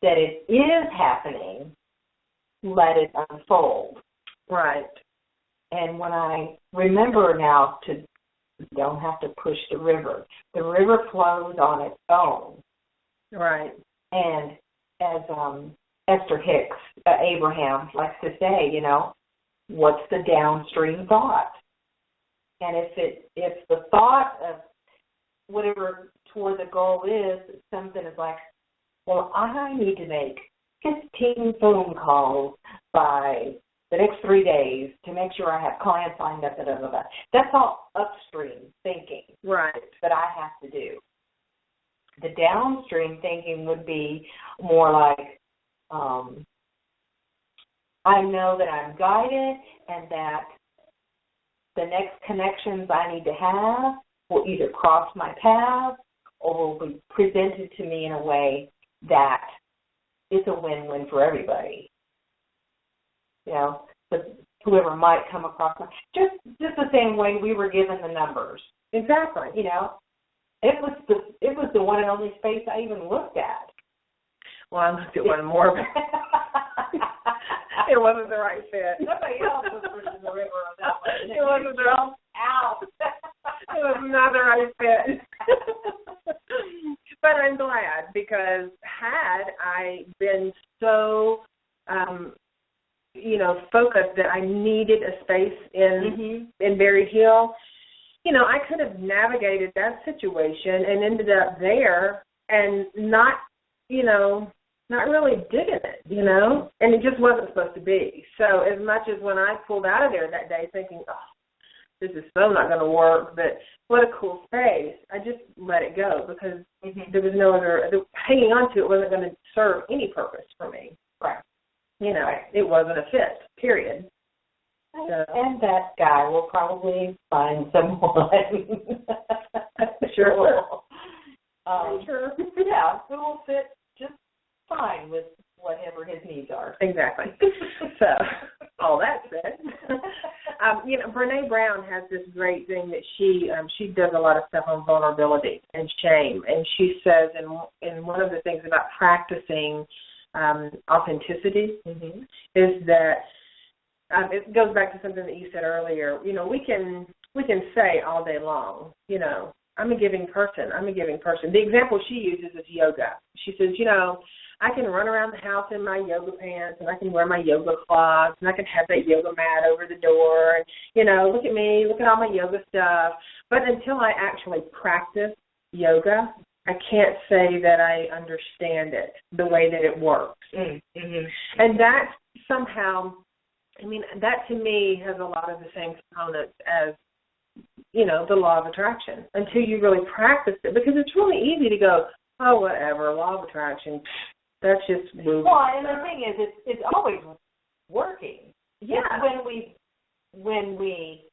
that it is happening, let it unfold. Right. And when I remember now to don't have to push the river flows on its own. Right. And as Esther Hicks, Abraham likes to say, you know, what's the downstream thought? And if the thought of whatever toward the goal is, something is like, well, I need to make 15 phone calls by the next 3 days to make sure I have clients lined up, That's all upstream thinking that I have to do. The downstream thinking would be more like, I know that I'm guided and that the next connections I need to have will either cross my path or will be presented to me in a way that is a win-win for everybody. You know, but whoever might come across, just the same way we were given the numbers. Exactly. You know, it was the one and only space I even looked at. Well, I looked at one more. It wasn't the right fit. Somebody else was pushing the river on that one. It wasn't the right out. It was not the right fit. But I'm glad, because had I been so focus that I needed a space in Berry Hill, I could have navigated that situation and ended up there and not really digging it, and it just wasn't supposed to be. So as much as when I pulled out of there that day thinking, oh, this is so not going to work, but what a cool space, I just let it go because there was no other, hanging on to it wasn't going to serve any purpose for me. Right. It wasn't a fit, period. So. And that guy will probably find someone. Sure will. Sure. Yeah, who will fit just fine with whatever his needs are. Exactly. So, all that said, Brene Brown has this great thing that she does a lot of stuff on vulnerability and shame, and she says in one of the things about practicing authenticity is that it goes back to something that you said earlier. We can say all day long, I'm a giving person. The example she uses is yoga. She says, I can run around the house in my yoga pants, and I can wear my yoga clogs, and I can have that yoga mat over the door, and, look at me, look at all my yoga stuff. But until I actually practice yoga, I can't say that I understand it the way that it works. And that somehow, that to me has a lot of the same components as, the law of attraction until you really practice it, because it's really easy to go, oh, whatever, law of attraction, that's just moving. Well, and the thing is, it's always working. Yeah. It's when we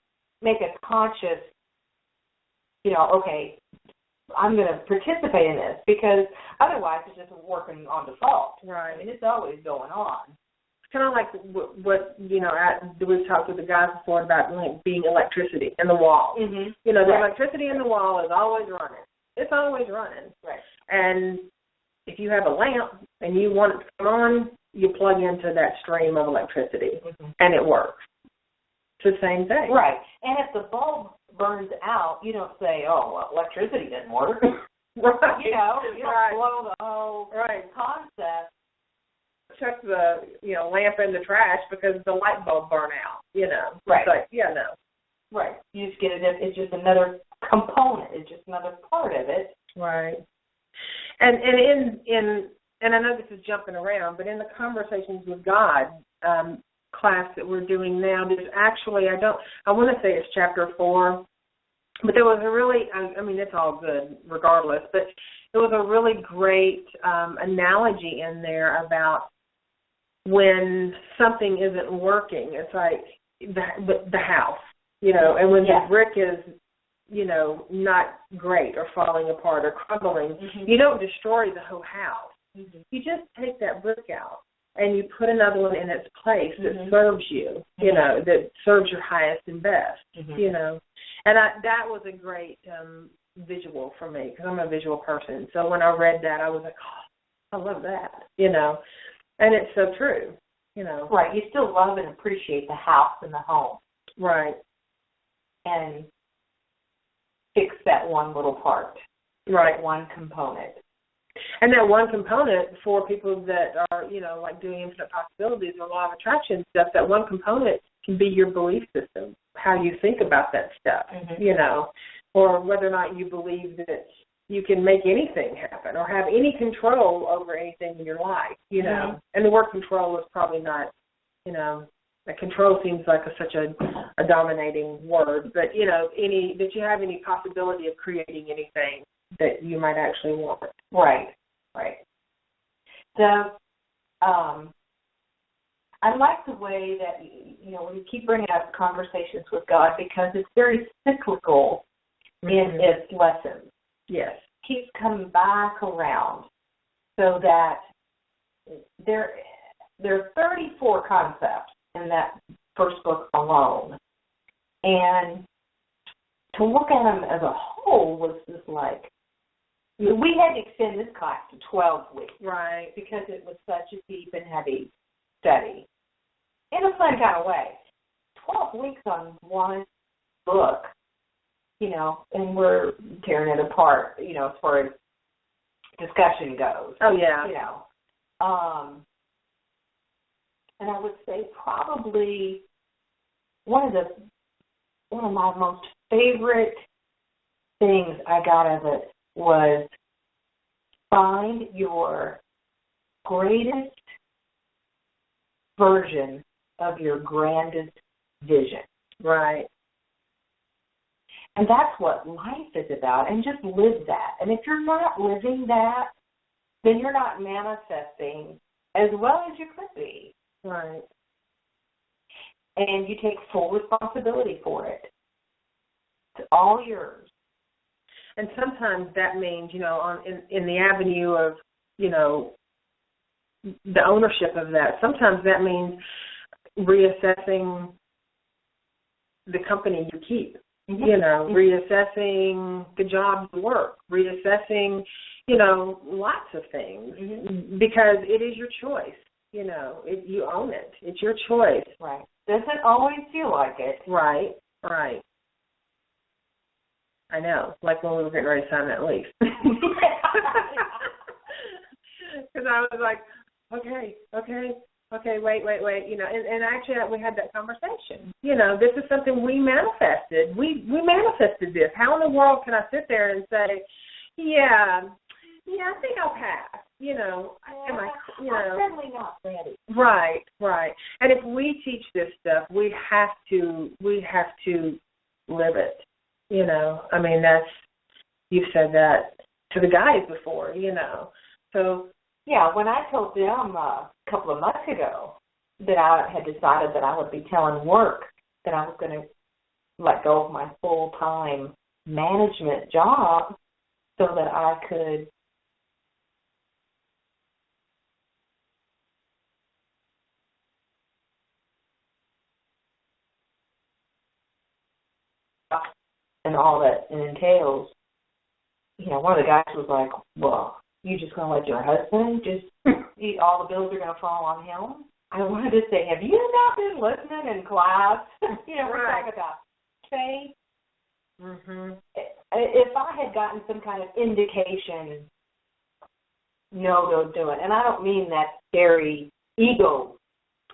make a conscious, okay, I'm going to participate in this, because otherwise it's just working on default. Right. It's always going on. Kind of like what we've talked with the guys before about being electricity in the wall. The electricity in the wall is always running. It's always running. Right. And if you have a lamp and you want it to come on, you plug into that stream of electricity, and it works. It's the same thing. Right. And if the bulb burns out, you don't say, oh, well, electricity didn't work. Right. You don't blow the whole concept. Chuck the lamp in the trash because the light bulb burn out. Right. It's like, yeah, no. Right. You just get it. It's just another component. It's just another part of it. Right. And I know this is jumping around, but in the Conversations with God class that we're doing now, there's actually I want to say it's chapter 4, but there was a really, it's all good regardless, but there was a really great analogy in there about when something isn't working. It's like the house, and when the brick is, not great or falling apart or crumbling, you don't destroy the whole house. You just take that brick out and you put another one in its place that serves you, that serves your highest and best, And that was a great visual for me, because I'm a visual person. So when I read that, I was like, oh, I love that, And it's so true, Right. You still love and appreciate the house and the home. Right. And fix that one little part. Right. That one component. And that one component for people that are, like doing infinite possibilities or law of attraction stuff, that one component can be your belief system, how you think about that stuff, or whether or not you believe that you can make anything happen or have any control over anything in your life, And the word control is probably not, control seems like such a dominating word, but, that you have any possibility of creating anything that you might actually want. Right. So, I like the way that, we keep bringing up Conversations with God, because it's very cyclical in its lessons. Yes. Keeps coming back around, so that there are 34 concepts in that first book alone. And to look at them as a whole was just like, we had to extend this class to 12 weeks. Right. Because it was such a deep and heavy study. In a fun kind of way. 12 weeks on one book, and we're tearing it apart, as far as discussion goes. Oh, yeah. And I would say probably one of my most favorite things I got out of it was find your greatest version of your grandest vision. Right. And that's what life is about, and just live that. And if you're not living that, then you're not manifesting as well as you could be. Right. And you take full responsibility for it. It's all yours. And sometimes that means, in the avenue of, the ownership of that, sometimes that means reassessing the company you keep, reassessing the jobs you work, reassessing, lots of things, because it is your choice. You own it. It's your choice. Right. Doesn't always feel like it. Right. I know, like when we were getting ready to sign that lease. Because I was like, okay, wait. And actually we had that conversation. This is something we manifested. We manifested this. How in the world can I sit there and say, yeah, I think I'll pass. I'm certainly not ready. Right. And if we teach this stuff, we have to live it. You've said that to the guys before, So yeah, when I told them a couple of months ago that I had decided that I would be telling work that I was going to let go of my full-time management job so that I could and all that it entails, one of the guys was like, well, you just going to let your husband just eat, all the bills are going to fall on him? I wanted to say, have you not been listening in class? We're talking about faith. If I had gotten some kind of indication, no, don't do it. And I don't mean that scary ego.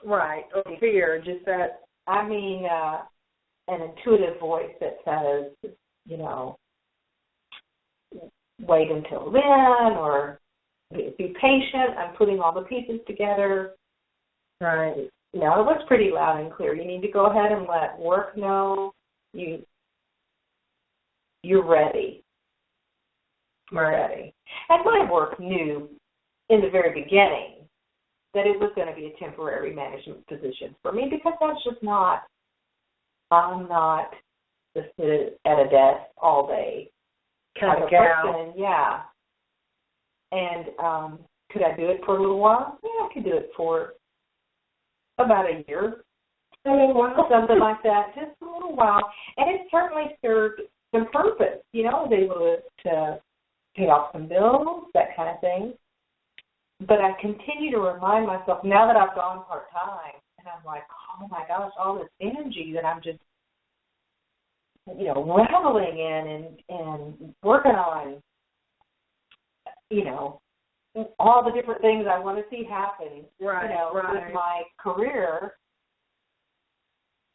Right, or fear, just that. I mean an intuitive voice that says, wait until then, or be patient. I'm putting all the pieces together. Right. It was pretty loud and clear. You need to go ahead and let work know you're ready. Ready. And my work knew in the very beginning that it was going to be a temporary management position for me, because that's just not, I'm not just sit at a desk all day kind of gal. Person. Yeah. And could I do it for a little while? Yeah, I could do it for about a year. Something like that, just a little while. And it certainly served some purpose. I was able to pay off some bills, that kind of thing. But I continue to remind myself, now that I've gone part-time, and I'm like, oh my gosh, all this energy that I'm just, reveling in and working on, all the different things I want to see happen, with my career.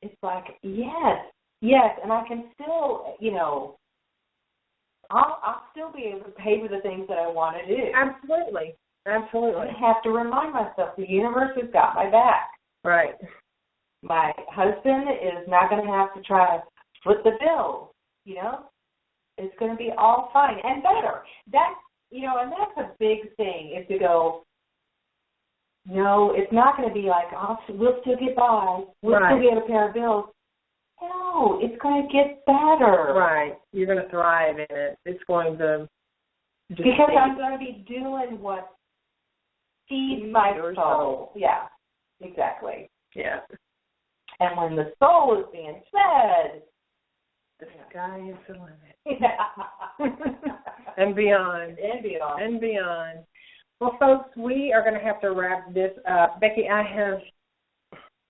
It's like, yes, and I can still, I'll still be able to pay for the things that I want to do. Absolutely. I have to remind myself the universe has got my back. Right. My husband is not going to have to try to foot the bill. It's going to be all fine and better. That's, and that's a big thing, is to go, no, it's not going to be like, we'll still get by. We'll still be able to pay our bills. No, it's going to get better. Right. You're going to thrive in it. It's going to because I'm going to be doing what feeds my soul. Yeah, exactly. Yeah. And when the soul is being fed, the sky is the limit. Yeah. And beyond. And beyond. Well, folks, we are going to have to wrap this up. Becky, I have,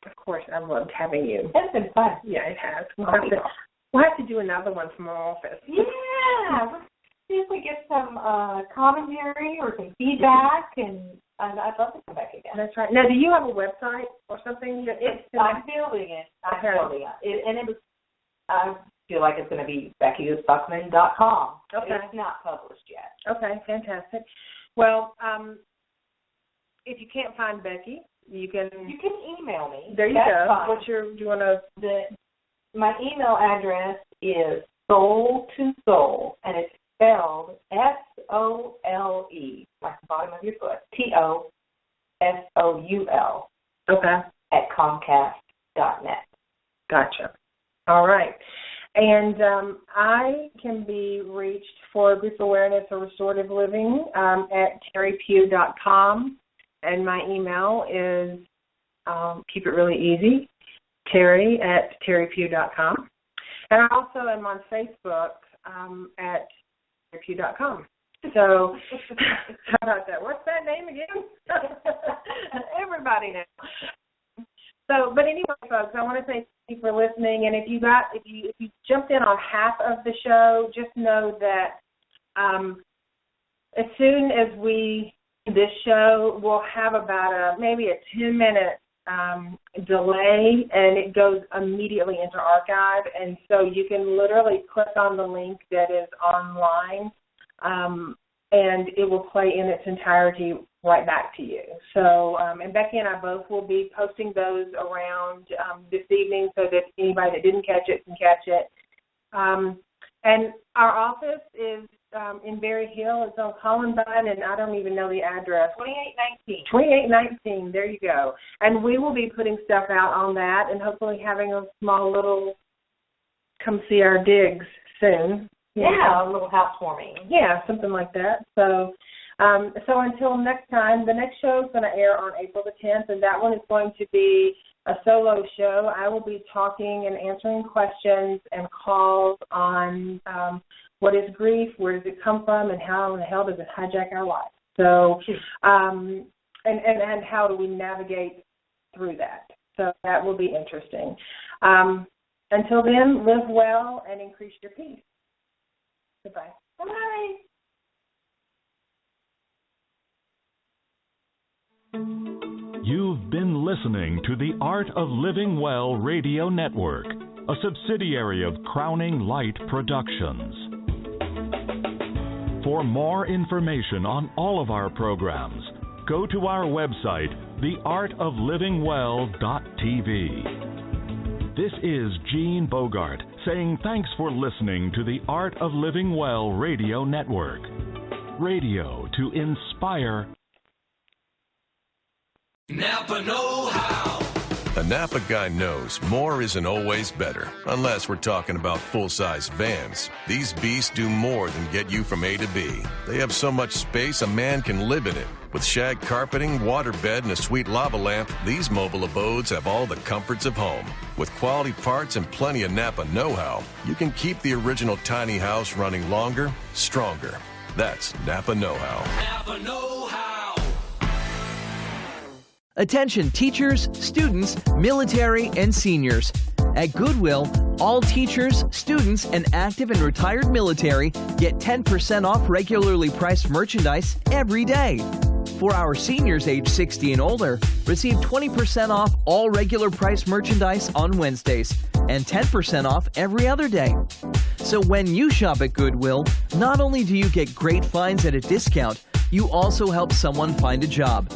of course, I've loved having you. It's been fun. Yeah, it has. We'll have to do another one from our office. Yeah. see if we get some commentary or some feedback, and I'd love to come back again. That's right. Now, do you have a website or something? I'm building it. I feel like it's going to be BeckyBuckman.com. Okay. It's not published yet. Okay, fantastic. Well, if you can't find Becky, you can email me. There you go. Fine. Do you want to? My email address is soul to soul, and it's spelled SOLE, like the bottom of your foot, TOSOUL. Okay. At Comcast.net. Gotcha. All right. And I can be reached for grief awareness or restorative living at teripugh.com. And my email is, keep it really easy, Teri@teripugh.com. And I also am on Facebook at teripugh.com. So how about that? What's that name again? Everybody knows. So, but anyway, folks, I want to thank you for listening. And if you jumped in on half of the show, just know that as soon as this show will have about maybe a 10-minute delay, and it goes immediately into archive. And so you can literally click on the link that is online, and it will play in its entirety right back to you. So, and Becky and I both will be posting those around this evening so that anybody that didn't catch it can catch it. And our office is in Berry Hill. It's on Columbine, and I don't even know the address. 2819. 2819, there you go. And we will be putting stuff out on that and hopefully having a small little come see our digs soon. Yeah, a little housewarming. Yeah, something like that. So until next time, the next show is going to air on April the 10th, and that one is going to be a solo show. I will be talking and answering questions and calls on what is grief, where does it come from, and how in the hell does it hijack our lives. So, and how do we navigate through that? So that will be interesting. Until then, live well and increase your peace. Goodbye. Bye. You've been listening to the Art of Living Well Radio Network, a subsidiary of Crowning Light Productions. For more information on all of our programs, go to our website, theartoflivingwell.tv. This is Gene Bogart saying thanks for listening to the Art of Living Well Radio Network. Radio to inspire. Napa know-how. A Napa guy knows more isn't always better, unless we're talking about full-size vans. These beasts do more than get you from A to B. They have so much space a man can live in it. With shag carpeting, waterbed, and a sweet lava lamp, these mobile abodes have all the comforts of home. With quality parts and plenty of Napa know-how, you can keep the original tiny house running longer, stronger. That's Napa know-how. Napa know-how. Attention teachers, students, military, and seniors. At Goodwill, all teachers, students, and active and retired military get 10% off regularly priced merchandise every day. For our seniors age 60 and older, receive 20% off all regular price merchandise on Wednesdays and 10% off every other day. So when you shop at Goodwill, not only do you get great finds at a discount, you also help someone find a job.